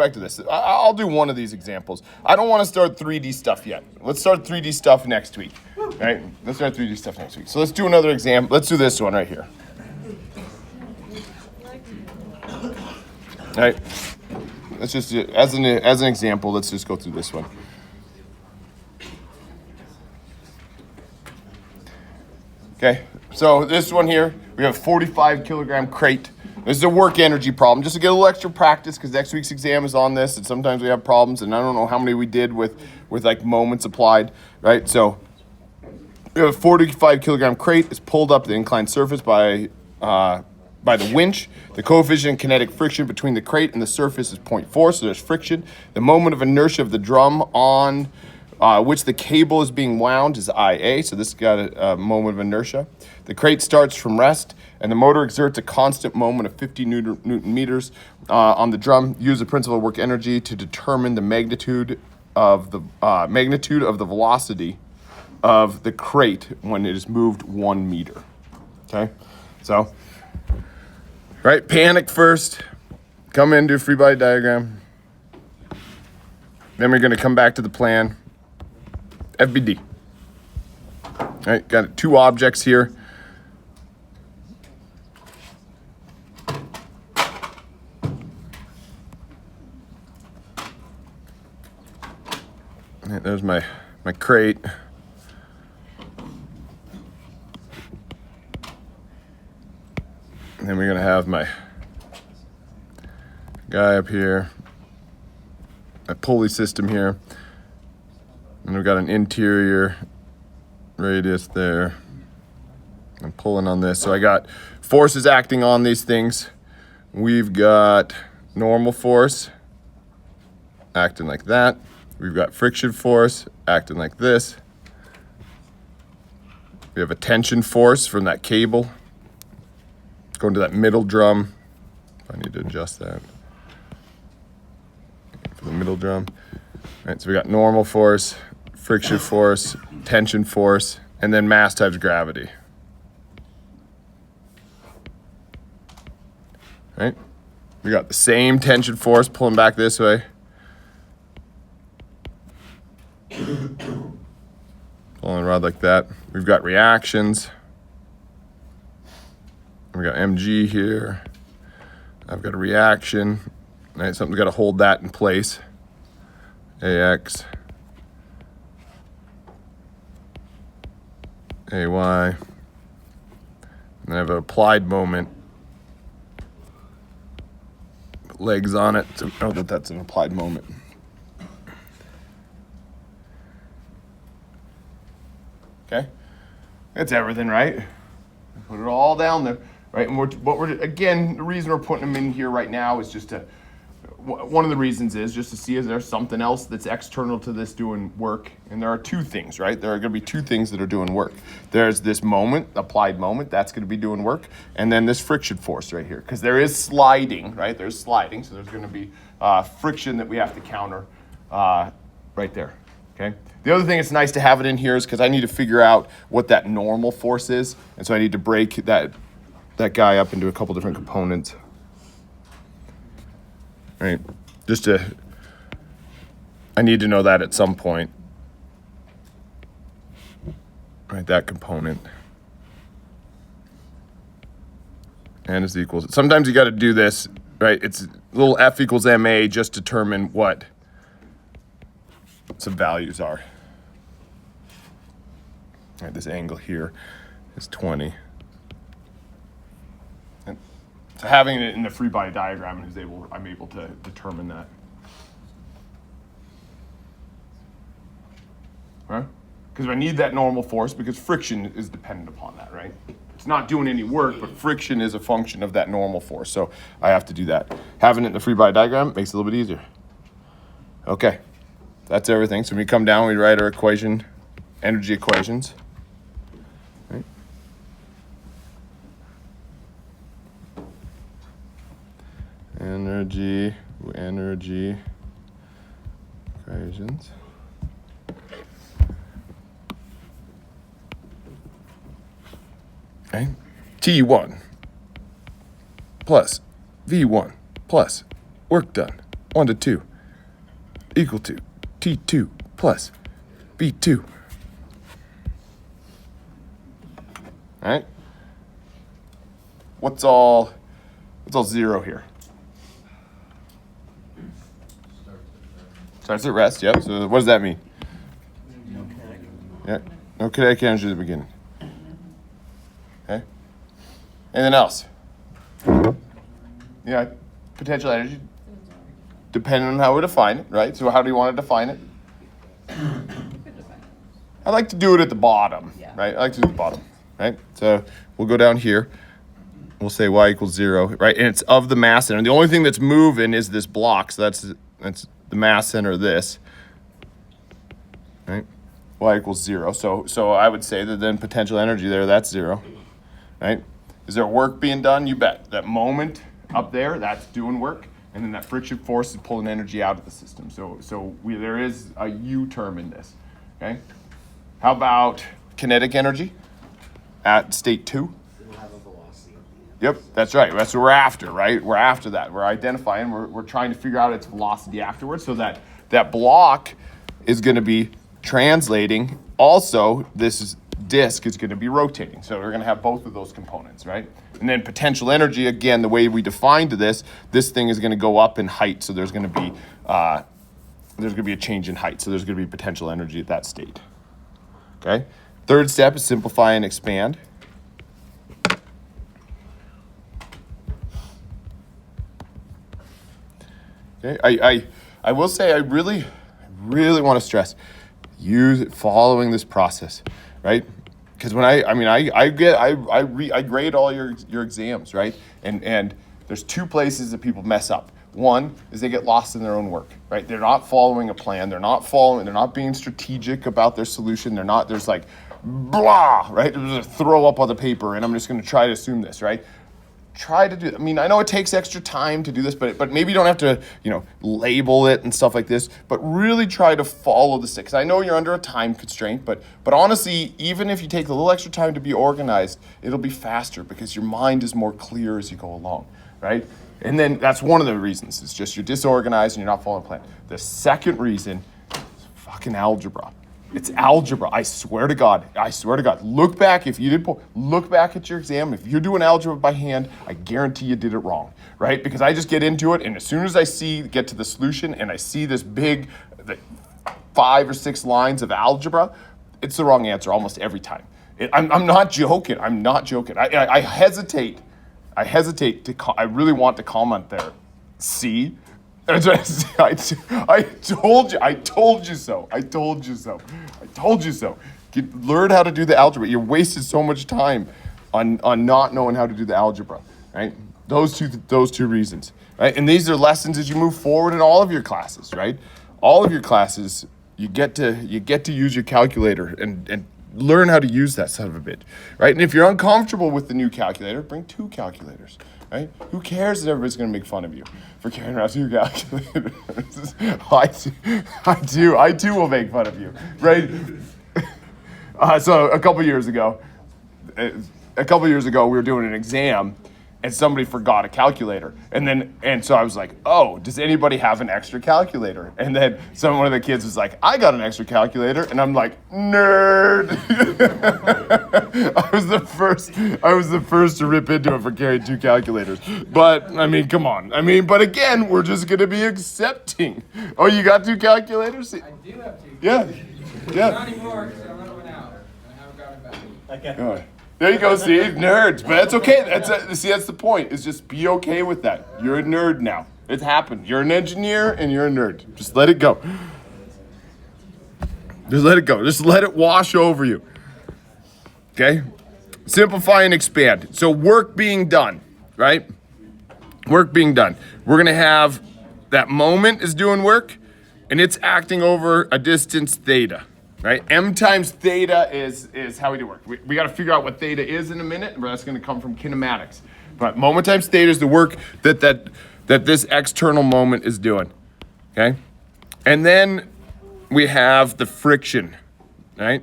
back to this. I'll do one of these examples. I don't want to start 3D stuff yet. Let's start 3D stuff next week. Right? Let's start 3D stuff next week. So let's do another example. Let's do this one right here. All right. Let's just do, as an example, let's just go through this one. Okay, so this one here, we have a 45 kilogram crate. This is a work energy problem, just to get a little extra practice because next week's exam is on this, and sometimes we have problems, and I don't know how many we did with like moments applied, right? So we have a 45 kilogram crate. It's pulled up the inclined surface by the winch. The coefficient of kinetic friction between the crate and the surface is 0.4, so there's friction. The moment of inertia of the drum on which the cable is being wound is IA, so this has got a moment of inertia. The crate starts from rest, and the motor exerts a constant moment of 50 Newton meters on the drum. Use the principle of work energy to determine the magnitude of the velocity of the crate when it is moved 1 meter. Okay, so right, panic first. Come in, do a free body diagram. Then we're going to come back to the plan. FBD. All right, got 2 objects here. All right, there's my crate. And then we're gonna have my guy up here, a pulley system here. And we've got an interior radius there. I'm pulling on this. So I got forces acting on these things. We've got normal force acting like that. We've got friction force acting like this. We have a tension force from that cable going to that middle drum. I need to adjust that for the middle drum. All right, so we got normal force, friction force, tension force, and then mass times gravity. All right, we got the same tension force pulling back this way. Pulling the rod like that. We've got reactions. We got mg here. I've got a reaction. All right, something's got to hold that in place. AX. AY. And I have an applied moment. Put legs on it to know that that's an applied moment. Okay? That's everything, right? Put it all down there, right? And again, the reason we're putting them in here right now is just to, one of the reasons is just to see if there's something else that's external to this doing work. And there are 2 things, right? There are going to be 2 things that are doing work. There's this moment, applied moment, that's going to be doing work. And then this friction force right here, because there is sliding, right? There's sliding, so there's going to be friction that we have to counter right there, okay? The other thing it's nice to have it in here is because I need to figure out what that normal force is. And so I need to break that guy up into a couple different components. Right, I need to know that at some point. Right, that component. And is equals. Sometimes you got to do this, right? It's little F equals MA just determine what some values are. All right, this angle here is 20. And so having it in the free body diagram I'm able to determine that. Right? Because I need that normal force because friction is dependent upon that, right? It's not doing any work, but friction is a function of that normal force. So I have to do that. Having it in the free body diagram makes it a little bit easier. Okay, that's everything. So when we come down, we write our energy equations. Right? Energy equations. Okay. T1 plus V1 plus work done 1 to 2 equal to T2 plus B2. All right? What's all zero here? Starts at rest, yep. So what does that mean? Yeah, no kinetic energy at the beginning. Okay? Anything else? Yeah, potential energy, depending on how we define it, right? So how do you want to define it? I like to do it at the bottom, right? I like to do it at the bottom, right? So we'll go down here. We'll say y equals 0, right? And it's of the mass center. And the only thing that's moving is this block. So that's the mass center of this, right? Y equals 0. So I would say that then potential energy there, that's 0, right? Is there work being done? You bet. That moment up there, that's doing work. And then that friction force is pulling energy out of the system. So there is a U term in this, okay? How about kinetic energy at state 2? Yep, that's right. That's what we're after, right? We're after that. We're identifying, we're trying to figure out its velocity afterwards so that block is going to be translating. Also, this disk is going to be rotating. So we're going to have both of those components, right? And then potential energy, again, the way we defined this thing is going to go up in height. So there's going to be a change in height. So there's going to be potential energy at that state. Okay? Third step is simplify and expand. Okay, I will say I really want to stress following this process, right? Because when I grade all your exams, right? And there's two places that people mess up. One is they get lost in their own work, right? They're not following a plan. They're not being strategic about their solution. There's like blah, right? There's a throw up on the paper, and I'm just going to try to assume this, right? Try to do. I mean, I know it takes extra time to do this, but maybe you don't have to, label it and stuff like this. But really try to follow the stick. Because I know you're under a time constraint, but honestly, even if you take a little extra time to be organized, it'll be faster because your mind is more clear as you go along, right? And then that's one of the reasons. It's just you're disorganized and you're not following a plan. The second reason is fucking algebra. It's algebra. I swear to God. Look back look back at your exam. If you're doing algebra by hand, I guarantee you did it wrong, right? Because I just get into it, and as soon as I get to the solution, and I see this big, 5 or 6 lines of algebra, it's the wrong answer almost every time. I'm not joking. I hesitate. I really want to comment there. See? I told you so. Learn how to do the algebra. You're wasting so much time on not knowing how to do the algebra, right? Those two reasons, right? And these are lessons as you move forward in all of your classes, right? All of your classes, you get to use your calculator and learn how to use that son of a bitch, right? And if you're uncomfortable with the new calculator, bring 2 calculators, right? Who cares that everybody's going to make fun of you for carrying around 2 calculators? I too will make fun of you, right? So a couple years ago, we were doing an exam, and somebody forgot a calculator. And so I was like, oh, does anybody have an extra calculator? And then one of the kids was like, I got an extra calculator. And I'm like, nerd. I was the first to rip into it for carrying 2 calculators. But I mean, come on. But again, we're just gonna be accepting. Oh, you got 2 calculators? I do have 2. Yeah. Not anymore, because I went out. I haven't got it back. Okay. There you go, see, nerds, but that's okay. That's the point, is just be okay with that. You're a nerd now. It happened. You're an engineer and you're a nerd. Just let it go. Just let it go. Just let it wash over you. Okay? Simplify and expand. So work being done, right? Work being done. We're going to have that moment is doing work, and it's acting over a distance theta. Right, m times theta is how we do work. We got to figure out what theta is in a minute, but that's going to come from kinematics. But moment times theta is the work that this external moment is doing. Okay, and then we have the friction. Right,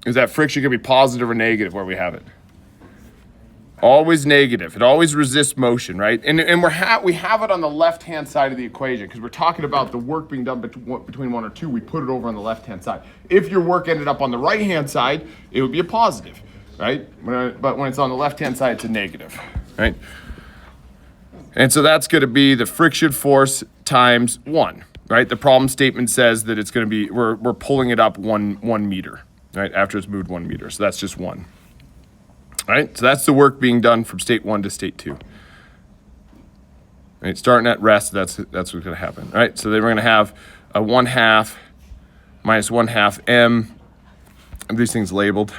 is that friction going to be positive or negative where we have it? Always negative. It always resists motion, right? And we have it on the left-hand side of the equation because we're talking about the work being done between 1 or 2. We put it over on the left-hand side. If your work ended up on the right-hand side, it would be a positive, right? But when it's on the left-hand side, it's a negative, right? And so that's going to be the friction force times 1, right? The problem statement says that it's going to be, we're pulling it up 1 meter, right? After it's moved 1 meter. So that's just 1. All right, so that's the work being done from state 1 to state 2. Right, starting at rest, that's what's going to happen. All right, so then we're going to have a 1/2 minus 1/2 m. And these things labeled.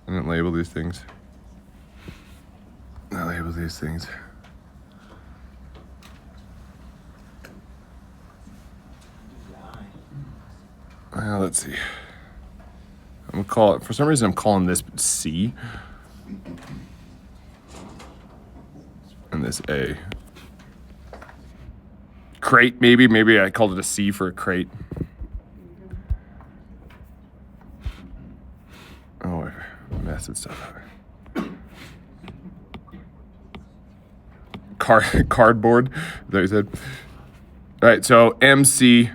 I didn't label these things. I label these things. Well, let's see. I'm gonna call it, for some reason I'm calling this C. And this A. Crate, maybe I called it a C for a crate. Oh, I messed this stuff up. Cardboard, that you said. All right, so MC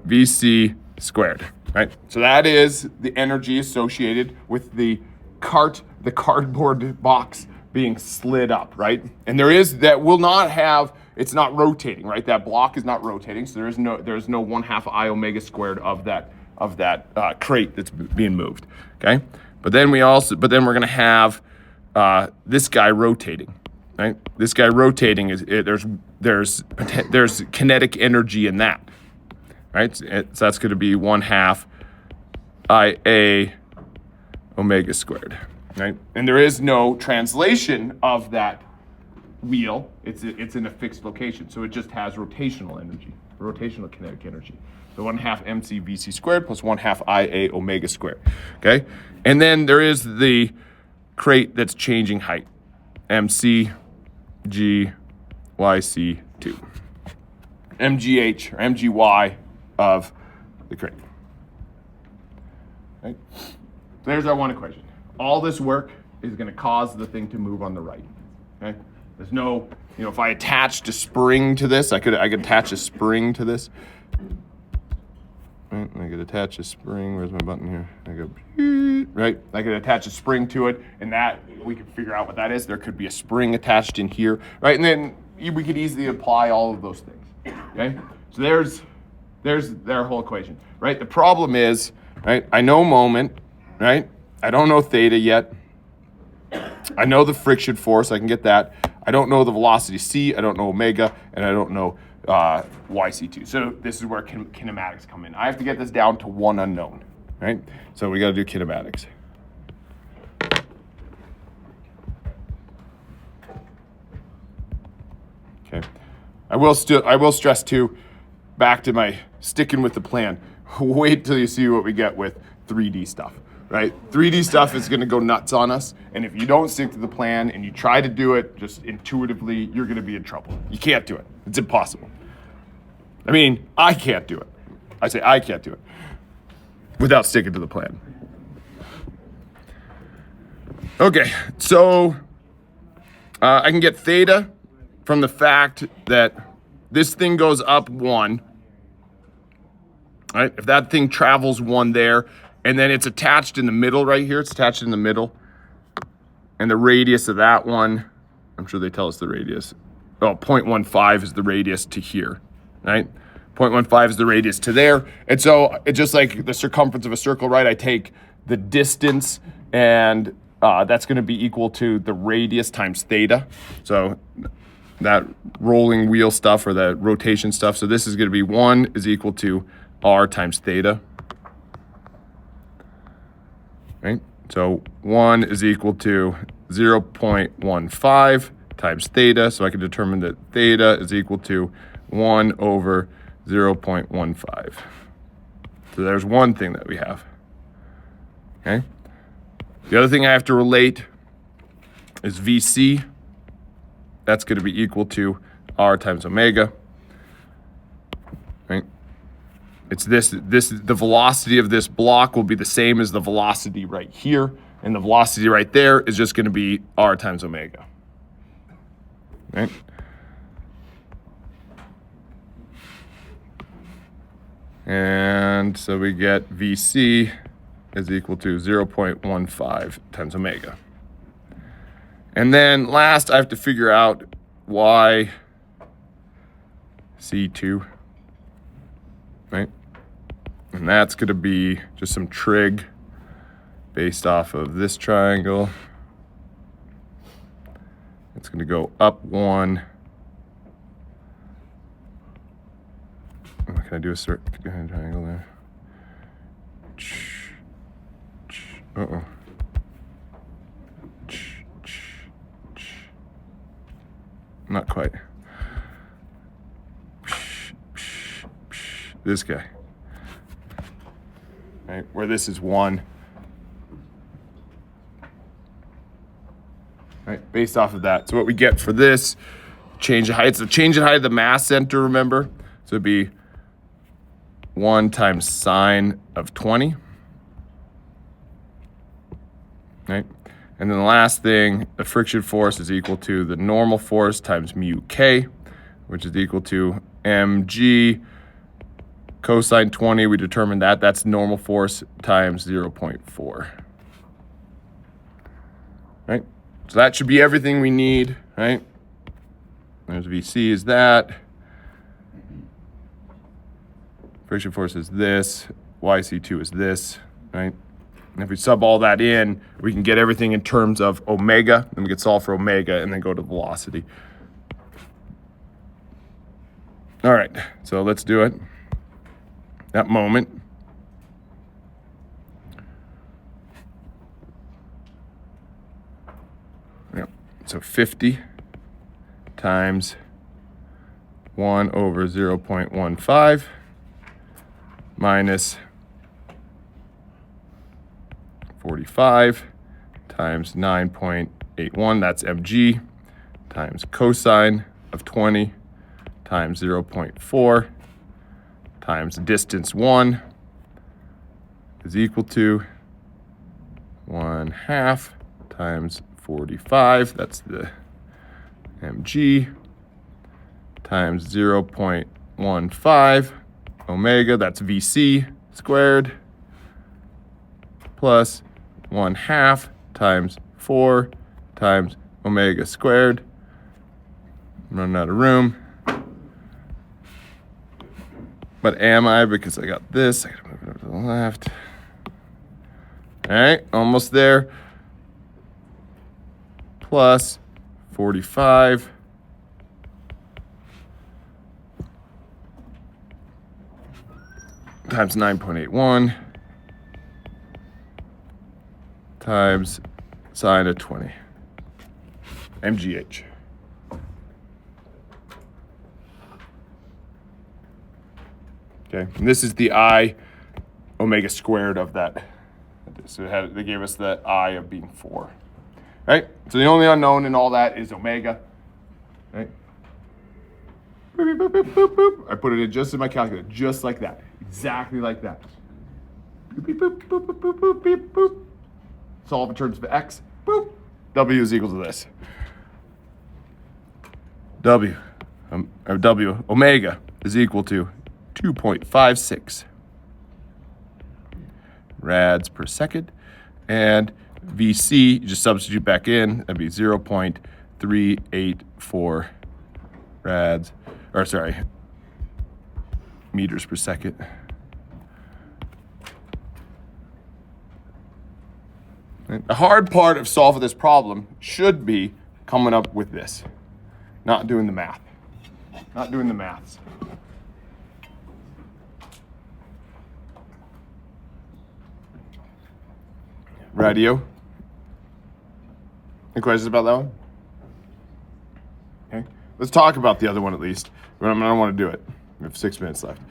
VC squared. Right, so that is the energy associated with the cardboard box being slid up, right? And that will not have, it's not rotating, right? That block is not rotating, so there's no 1/2 I omega squared of that crate that's being moved, okay? But then we're gonna have this guy rotating, right? This guy rotating there's kinetic energy in that. Right, so that's going to be 1/2 IA omega squared, right? And there is no translation of that wheel. It's in a fixed location, so it just has rotational energy, rotational kinetic energy. So 1/2 MC VC squared plus 1/2 IA omega squared, okay? And then there is the crate that's changing height, MC G YC2, MGH or MGY of the crate. Right? So there's our one equation. All this work is going to cause the thing to move on the right. Okay? There's no, if I attached a spring to this, I could attach a spring to this. Right? I could attach a spring. Where's my button here? I go, right? I could attach a spring to it, and that we could figure out what that is. There could be a spring attached in here, right? And then we could easily apply all of those things. Okay? So there's their whole equation, right? The problem is, right, I know moment, right? I don't know theta yet. I know the friction force, I can get that. I don't know the velocity C, I don't know omega, and I don't know YC2. So this is where kinematics come in. I have to get this down to one unknown, right? So we gotta do kinematics. Okay. I will stress too, back to my sticking with the plan. Wait till you see what we get with 3D stuff, right? 3D stuff is gonna go nuts on us, and if you don't stick to the plan and you try to do it just intuitively, you're gonna be in trouble. You can't do it. It's impossible. I mean, I can't do it. I say I can't do it without sticking to the plan. Okay, so I can get theta from the fact that this thing goes up 1, right? If that thing travels 1 there, and then it's attached in the middle right here, it's attached in the middle, and the radius of that one, I'm sure they tell us the radius. Oh, 0.15 is the radius to here, right? 0.15 is the radius to there. And so it's just like the circumference of a circle, right? I take the distance, and that's going to be equal to the radius times theta. So that rolling wheel stuff or the rotation stuff. So this is going to be 1 is equal to r times theta. Right? So 1 is equal to 0.15 times theta. So I can determine that theta is equal to 1 over 0.15. So there's one thing that we have. Okay? The other thing I have to relate is VC. That's going to be equal to r times omega. Right? It's the velocity of this block will be the same as the velocity right here. And the velocity right there is just going to be r times omega. Right? And so we get VC is equal to 0.15 times omega. And then last, I have to figure out why C2, right? And that's going to be just some trig based off of this triangle. It's going to go up 1. Can I do a certain triangle there? Uh-oh. Not quite. This guy. Right, where this is 1. Right, based off of that. So what we get for this, change in height. It's the change in height of the mass center, remember? So it'd be 1 times sine of 20. Right? And then the last thing, the friction force is equal to the normal force times mu k, which is equal to mg cosine 20. We determined that. That's normal force times 0.4. Right? So that should be everything we need, right? There's VC is that. Friction force is this. YC2 is this, right? And if we sub all that in, we can get everything in terms of omega. Then we can solve for omega and then go to velocity. All right, so let's do it. That moment. Yep. So 50 times 1 over 0.15 minus 45 times 9.81, that's mg, times cosine of 20 times 0.4 times distance 1 is equal to 1/2 times 45, that's the mg, times 0.15 omega, that's VC squared, plus 1/2 times 4 times omega squared. I'm running out of room. But am I? Because I got this. I gotta move it over to the left. All right, almost there. Plus 45 times 9.81 times sine of 20, mgh. Okay, and this is the I omega squared of that. So they gave us the I of being 4. Right? So the only unknown in all that is omega. Right? Boop, boop, boop, boop, boop. I put it in just in my calculator, just like that. Exactly like that. Boop, boop, boop, boop, boop, boop, boop, boop. Solve in terms of x. Boop. W is equal to this. W omega is equal to 2.56 rads per second. And VC, you just substitute back in, that'd be 0.384 rads, or sorry, meters per second. And the hard part of solving this problem should be coming up with this, not doing the math, not doing the maths. Radio. Any questions about that one? Okay. Let's talk about the other one at least. But I don't want to do it. We have 6 minutes left.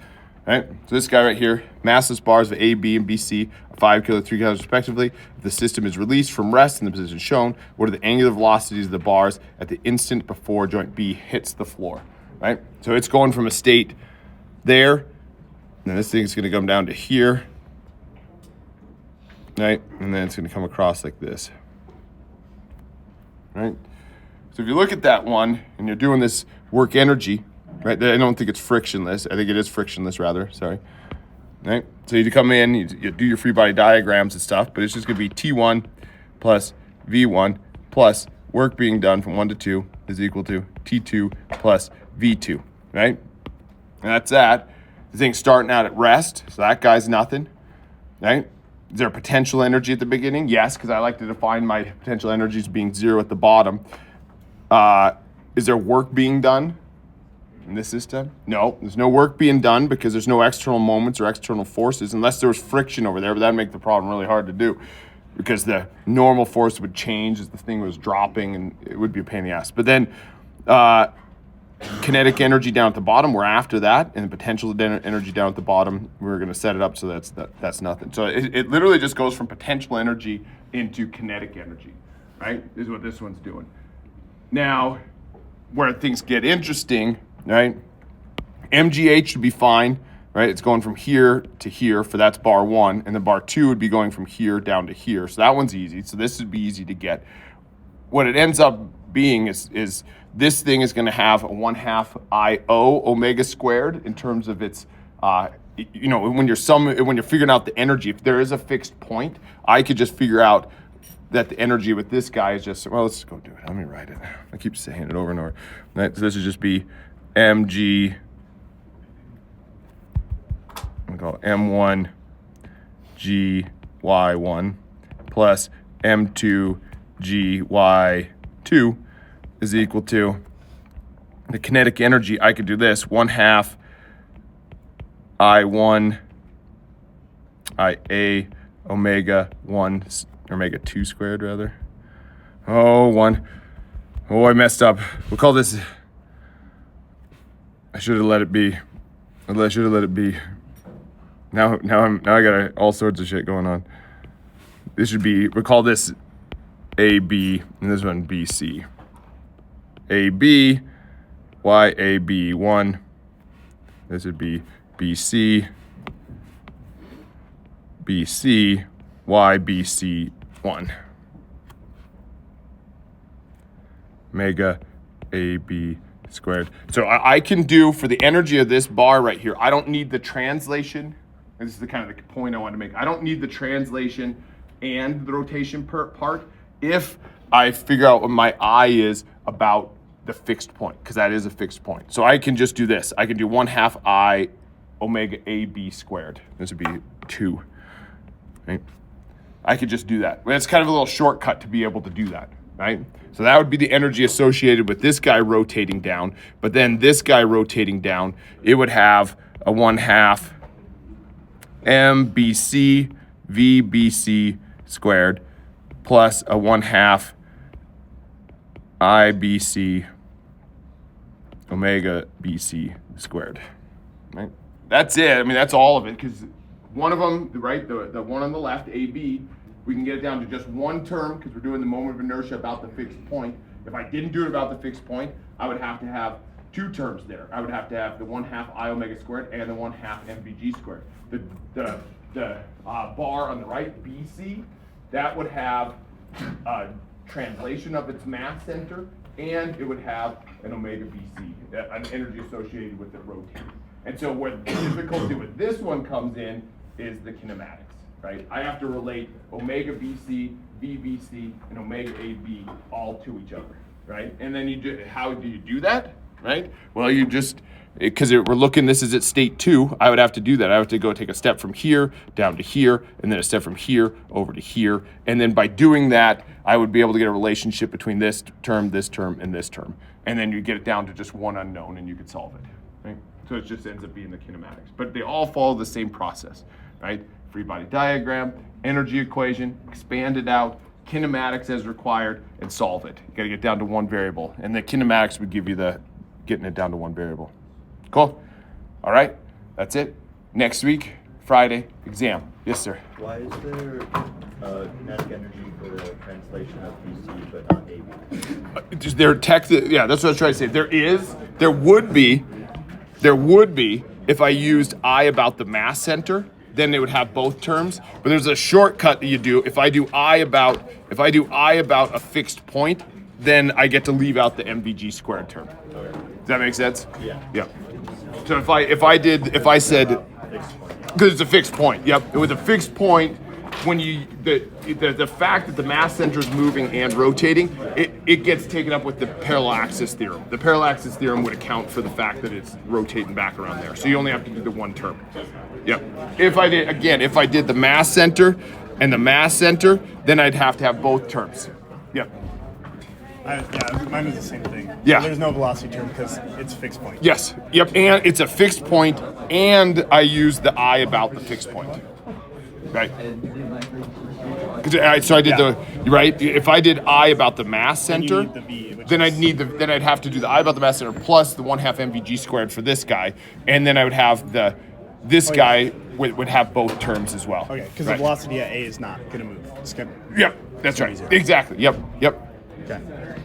All right. So this guy right here, massless bars of A, B, and BC are 5 kilo, 3 kilos respectively. If the system is released from rest in the position shown, what are the angular velocities of the bars at the instant before joint B hits the floor? Right. So it's going from a state there. then this thing's going to come down to here, right? And then it's going to come across like this, right? So if you look at that one and you're doing this work energy, right? I don't think it's frictionless. I think it is frictionless rather, sorry. Right? So you come in, you do your free body diagrams and stuff, but it's just going to be T1 plus V1 plus work being done from 1 to 2 is equal to T2 plus V2, right? And that's that. The thing's starting out at rest, so that guy's nothing, right? Is there potential energy at the beginning? Yes, because I like to define my potential energy as being 0 at the bottom. Is there work being done in this system? No, there's no work being done because there's no external moments or external forces unless there was friction over there, but that'd make the problem really hard to do because the normal force would change as the thing was dropping and it would be a pain in the ass. But then kinetic energy down at the bottom, we're after that, and the potential energy down at the bottom, we're going to set it up so that's nothing. So it literally just goes from potential energy into kinetic energy, right? This is what this one's doing. Now, where things get interesting, right? MGH should be fine, right? It's going from here to here, for that's bar 1, and then bar 2 would be going from here down to here. So that one's easy. So this would be easy to get. What it ends up being is this thing is going to have a 1/2 IO omega squared in terms of its, when you're figuring out the energy. If there is a fixed point, I could just figure out that the energy with this guy is just, well, let's go do it. Let me write it. I keep saying it over and over. Right, so this would just be mg, we call it m1 gy1 plus m2 gy2 is equal to the kinetic energy. I could do this 1/2 I1 IA omega 1 omega 2 squared rather. I messed up. We'll call this, I should have let it be. I should have let it be. Now I got all sorts of shit going on. This should be, we'll call this AB, and this one BC. AB, YAB1. This would be BC, BC, YBC1. Omega AB squared. So I can do, for the energy of this bar right here, I don't need the translation. And this is the kind of the point I want to make. I don't need the translation and the rotation part if I figure out what my I is about the fixed point, because that is a fixed point. So I can just do this. I can do 1/2 I omega AB squared. This would be 2. Right? I could just do that. It's kind of a little shortcut to be able to do that, right? So that would be the energy associated with this guy rotating down, but then this guy rotating down, it would have a 1/2 MBC VBC squared plus a 1/2 IBC omega BC squared, right? That's it. I mean, that's all of it, because one of them, right, the one on the left, AB, we can get it down to just one term because we're doing the moment of inertia about the fixed point. If I didn't do it about the fixed point, I would have to have 2 terms there. I would have to have the 1/2 I omega squared and the 1/2 MVG squared. The bar on the right, BC, that would have a translation of its mass center, and it would have an omega BC, an energy associated with it rotating. And so where the difficulty with this one comes in is the kinematics, right? I have to relate omega BC, VBC, and omega AB all to each other, right? And then how do you do that, right? Well, you just, because we're looking, this is at state 2, I would have to do that. I have to go take a step from here down to here, and then a step from here over to here. And then by doing that, I would be able to get a relationship between this term, and this term. And then you get it down to just one unknown and you could solve it, right? So it just ends up being the kinematics. But they all follow the same process, right? Free body diagram, energy equation, expand it out, kinematics as required, and solve it. You gotta get down to one variable. And the kinematics would give you the getting it down to one variable. Cool. All right, that's it. Next week, Friday, exam. Yes, sir. Why is there kinetic energy for the translation of BC but not AB? Yeah, that's what I was trying to say. There would be if I used I about the mass center, then it would have both terms. But there's a shortcut that you do. If I do I about a fixed point, then I get to leave out the MVG squared term. Does that make sense? Yeah. Yep. So if I said, because it's a fixed point. Yep. With a fixed point, when the fact that the mass center is moving and rotating, it gets taken up with the parallel axis theorem. The parallel axis theorem would account for the fact that it's rotating back around there. So you only have to do the one term. Yep. If I did the mass center and the mass center, then I'd have to have both terms. Yep. Yeah, mine was the same thing. Yeah. There's no velocity term because it's fixed point. Yes. Yep. And it's a fixed point, and I use the I about the fixed point. Right. So I did right. If I did I about the mass center, need the V, then I'd have to do the I about the mass center plus the 1/2 MVG squared for this guy, and then I would have this guy would have both terms as well. Okay, because right. the velocity at A is not going to move. It's going to. Yep. That's right. easier. Exactly. Yep. Okay.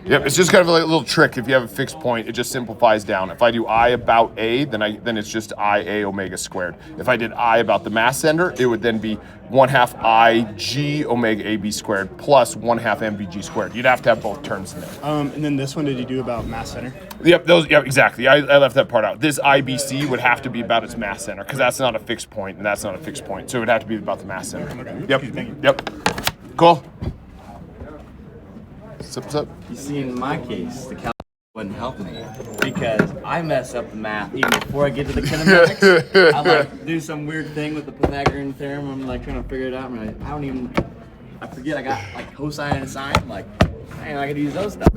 Yep, it's just kind of like a little trick. If you have a fixed point, it just simplifies down. If I do I about A, then it's just IA omega squared. If I did I about the mass center, it would then be 1/2 IG omega AB squared plus 1/2 MVG squared. You'd have to have both terms in there. And then this one, did you do about mass center? Yep, exactly. I left that part out. This IBC would have to be about its mass center because that's not a fixed point and that's not a fixed point. So it would have to be about the mass center. Okay. Yep. Thank you. Yep. Cool. What's up? You see, in my case, the calculus wouldn't help me because I mess up the math even before I get to the kinematics. I like do some weird thing with the Pythagorean theorem. I'm like trying to figure it out, and I forget I got like cosine and sine. I'm like, man, I could use those stuff.